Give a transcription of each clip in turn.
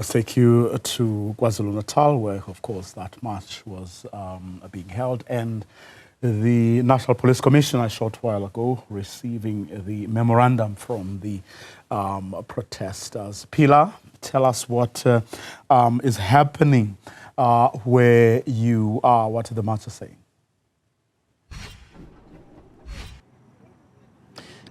Let's take you to KwaZulu-Natal, where, of course, that march was being held, and the National Police Commissioner a short while ago receiving the memorandum from the protesters. Phila, tell us what is happening where you are. What are the marchers saying?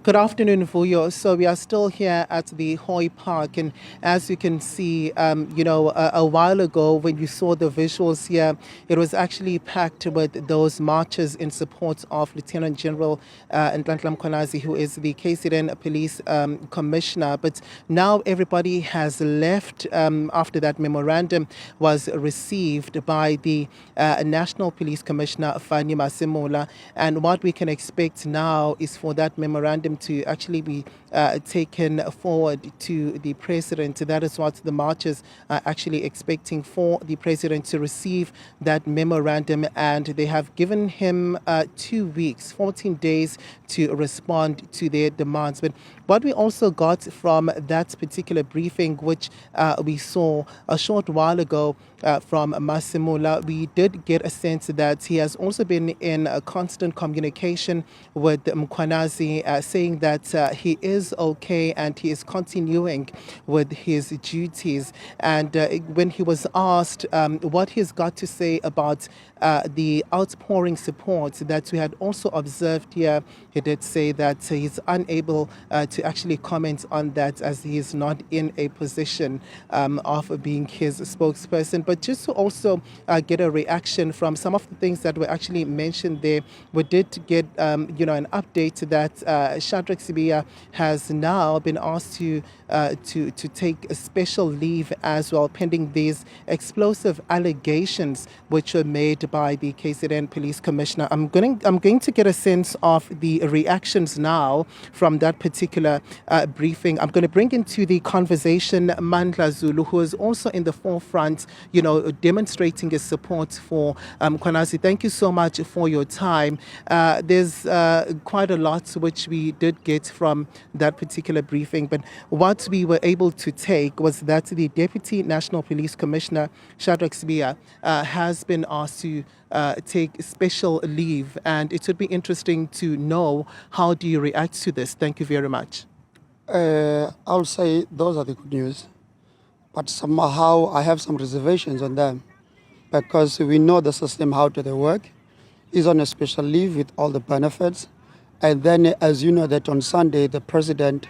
Good afternoon, Vuyo. So we are still here at the Hoy Park, and as you can see, a while ago when you saw the visuals here, it was actually packed with those marchers in support of Lieutenant General Nhlanhla Mkhwanazi, who is the KZN Police Commissioner. But now everybody has left after that memorandum was received by the National Police Commissioner, Masemola. And what we can expect now is for that memorandum to actually be taken forward to the president. That is what the marchers are actually expecting, for the president to receive that memorandum, and they have given him 2 weeks, 14 days to respond to their demands. But what we also got from that particular briefing, which we saw a short while ago from Masemola, we did get a sense that he has also been in a constant communication with Mkhwanazi, saying that he is okay and he is continuing with his duties. And when he was asked what he's got to say about the outpouring support that we had also observed here, he did say that he's unable to actually comment on that, as he is not in a position of being his spokesperson. But just to also get a reaction from some of the things that were actually mentioned there, we did get an update that Shadrack Sibiya has now been asked to take a special leave as well, pending these explosive allegations which were made by the KZN Police Commissioner. I'm going to get a sense of the reactions now from that particular briefing. I'm going to bring into the conversation Nhlanhla Zulu, who is also in the forefront, demonstrating his support for Mkhwanazi. Thank you so much for your time. There's quite a lot which we did get from that particular briefing, but what we were able to take was that the Deputy National Police Commissioner, Shadrack Sibiya, has been asked to take special leave, and it would be interesting to know, how do you react to this? Thank you very much. I'll say those are the good news, but somehow I have some reservations on them, because we know the system, how do they work. He's on a special leave with all the benefits, and then, as you know, that on Sunday the president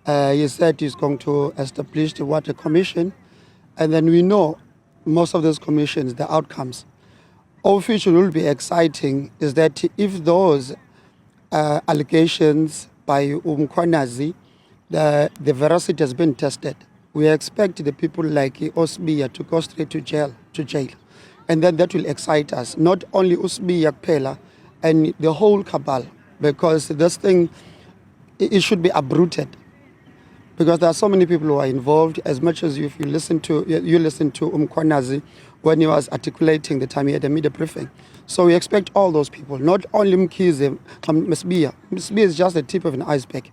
he said he's going to establish the water commission, and then we know most of those commissions, the outcomes. Of which will be exciting is that if those allegations by Mkhwanazi, the veracity has been tested, we expect the people like Sibiya to go straight to jail. And then that will excite us, not only Sibiya, Phila, and the whole cabal, because this thing, it should be uprooted. Because there are so many people who are involved. As much as if you listen to Mkhwanazi when he was articulating the time he had a media briefing. So we expect all those people, not only Msibiya. Msibiya is just the tip of an iceberg.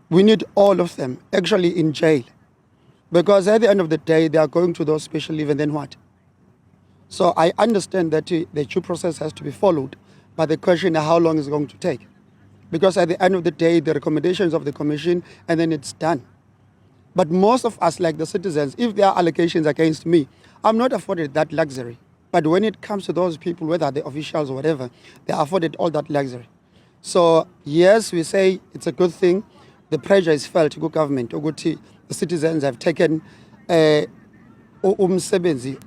We need all of them actually in jail, because at the end of the day they are going to those special leave, and then what? So I understand that the due process has to be followed, but the question is how long is it going to take? Because at the end of the day, the recommendations of the commission, and then it's done. But most of us, like the citizens, if there are allegations against me, I'm not afforded that luxury. But when it comes to those people, whether they're officials or whatever, they are afforded all that luxury. So yes, we say it's a good thing. The pressure is felt to good government. The citizens have taken umsebenzi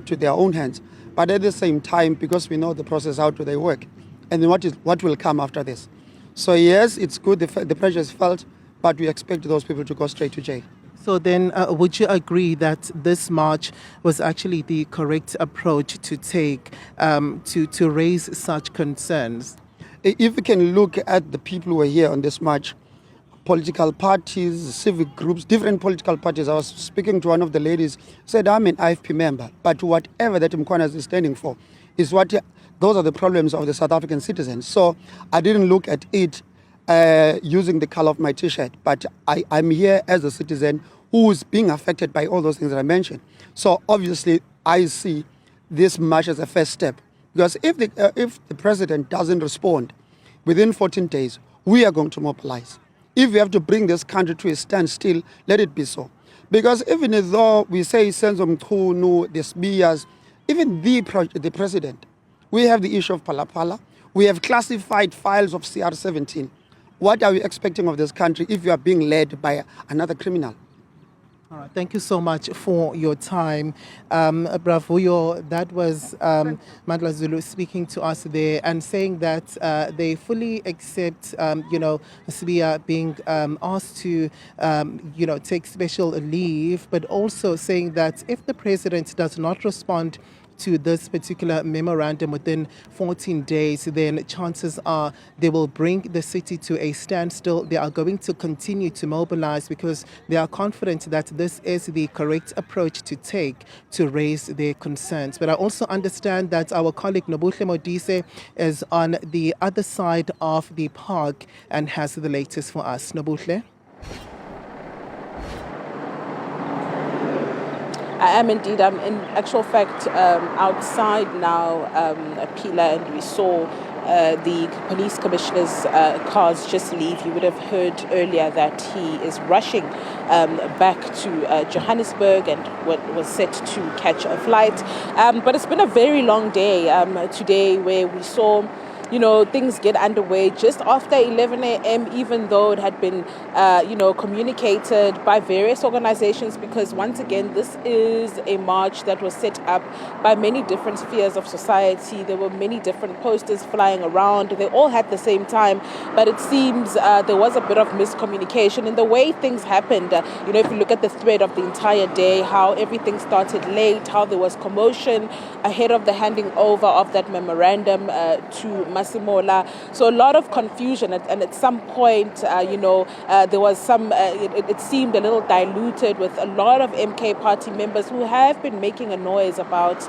to their own hands. But at the same time, because we know the process, how do they work? And then what will come after this? So yes, it's good, the pressure is felt, but we expect those people to go straight to jail. So then would you agree that this march was actually the correct approach to take to raise such concerns? If we can look at the people who are here on this march, political parties, civic groups, different political parties. I was speaking to one of the ladies, said, I'm an IFP member, but whatever that Mkhwanazi is standing for is what... Those are the problems of the South African citizens. So I didn't look at it using the color of my T-shirt, but I'm here as a citizen who's being affected by all those things that I mentioned. So obviously, I see this march as a first step, because if the president doesn't respond within 14 days, we are going to mobilize. If we have to bring this country to a standstill, let it be so. Because even though we say Mkhwanazi, the Sibiyas, even the president, we have the issue of Phala. We have classified files of CR17. What are we expecting of this country if you are being led by another criminal? All right, thank you so much for your time. Bravo, that was Mandla Zulu speaking to us there and saying that they fully accept, Sibiya being asked to, take special leave, but also saying that if the president does not respond to this particular memorandum within 14 days, then chances are they will bring the city to a standstill. They are going to continue to mobilize because they are confident that this is the correct approach to take to raise their concerns. But I also understand that our colleague Nobuhle Modise is on the other side of the park and has the latest for us. Nobuhle? I am indeed. I'm in actual fact outside now, Phila, and we saw the police commissioner's cars just leave. You would have heard earlier that he is rushing back to Johannesburg and what was set to catch a flight. But it's been a very long day today, where we saw things get underway just after 11 a.m., even though it had been, communicated by various organizations, because once again, this is a march that was set up by many different spheres of society. There were many different posters flying around. They all had the same time, but it seems there was a bit of miscommunication in the way things happened. If you look at the thread of the entire day, how everything started late, how there was commotion ahead of the handing over of that memorandum to Masemola. So a lot of confusion, and at some point, there was some, it seemed a little diluted, with a lot of MK party members who have been making a noise about,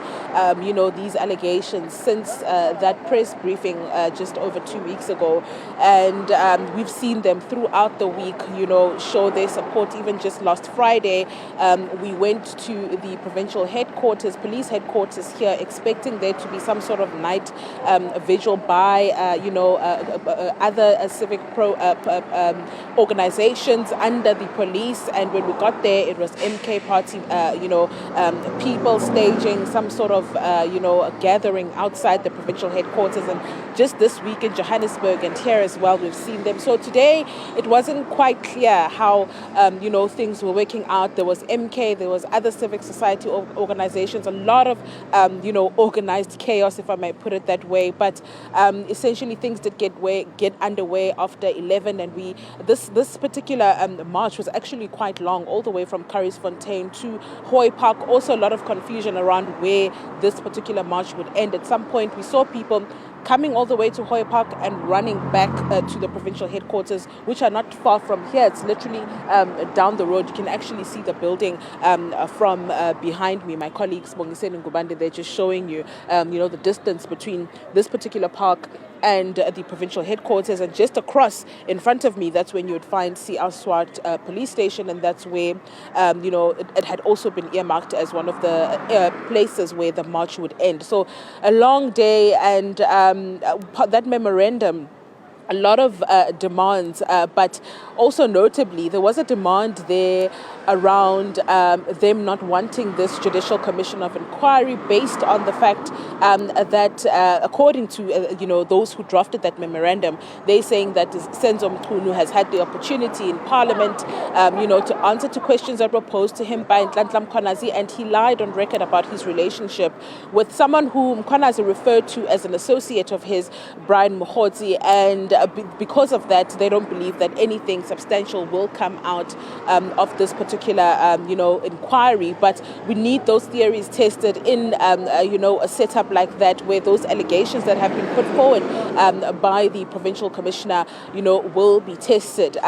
these allegations since that press briefing just over 2 weeks ago. And we've seen them throughout the week, show their support. Even just last Friday, we went to the provincial headquarters, police headquarters here, expecting there to be some sort of night vigil by other civic organizations under the police. And when we got there, it was MK party, people staging some sort of, gathering outside the provincial headquarters. And just this week in Johannesburg and here as well, we've seen them. So today, it wasn't quite clear how, things were working out. There was MK, there was other civic society organizations, a lot of, organized chaos, if I may put it that way. But essentially, things did get underway after 11, and this particular march was actually quite long, all the way from Curriesfontein to Hoy Park. Also, a lot of confusion around where this particular march would end. At some point, we saw people coming all the way to Hoy Park and running back to the provincial headquarters, which are not far from here. It's literally down the road. You can actually see the building from behind me. My colleagues, Modise and Ngubande, they're just showing you, the distance between this particular park and the provincial headquarters. And just across in front of me, that's when you would find CR SWAT police station, and that's where, it had also been earmarked as one of the places where the march would end. So a long day, and that memorandum, a lot of demands, but also notably, there was a demand there around them not wanting this Judicial Commission of Inquiry, based on the fact that, according to those who drafted that memorandum, they're saying that Mkhwanazi has had the opportunity in Parliament, to answer to questions that were posed to him by Nhlanhla Mkhwanazi, and he lied on record about his relationship with someone who Mkhwanazi referred to as an associate of his, Brian Mkhwanazi, and because of that, they don't believe that anything substantial will come out of this particular, inquiry. But we need those theories tested in, a setup like that, where those allegations that have been put forward by the provincial commissioner, will be tested.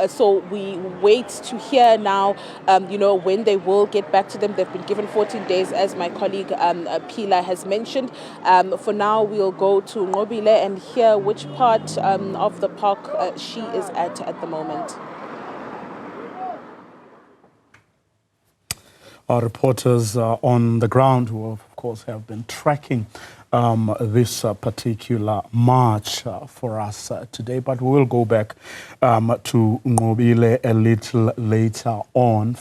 So we wait to hear now, when they will get back to them. They've been given 14 days, as my colleague Phila has mentioned. For now, we'll go to Nobuhle and hear which part of the park she is at the moment. our reporters on the ground who, of course, have been tracking this particular march for us today. But we will go back to Nobuhle a little later on.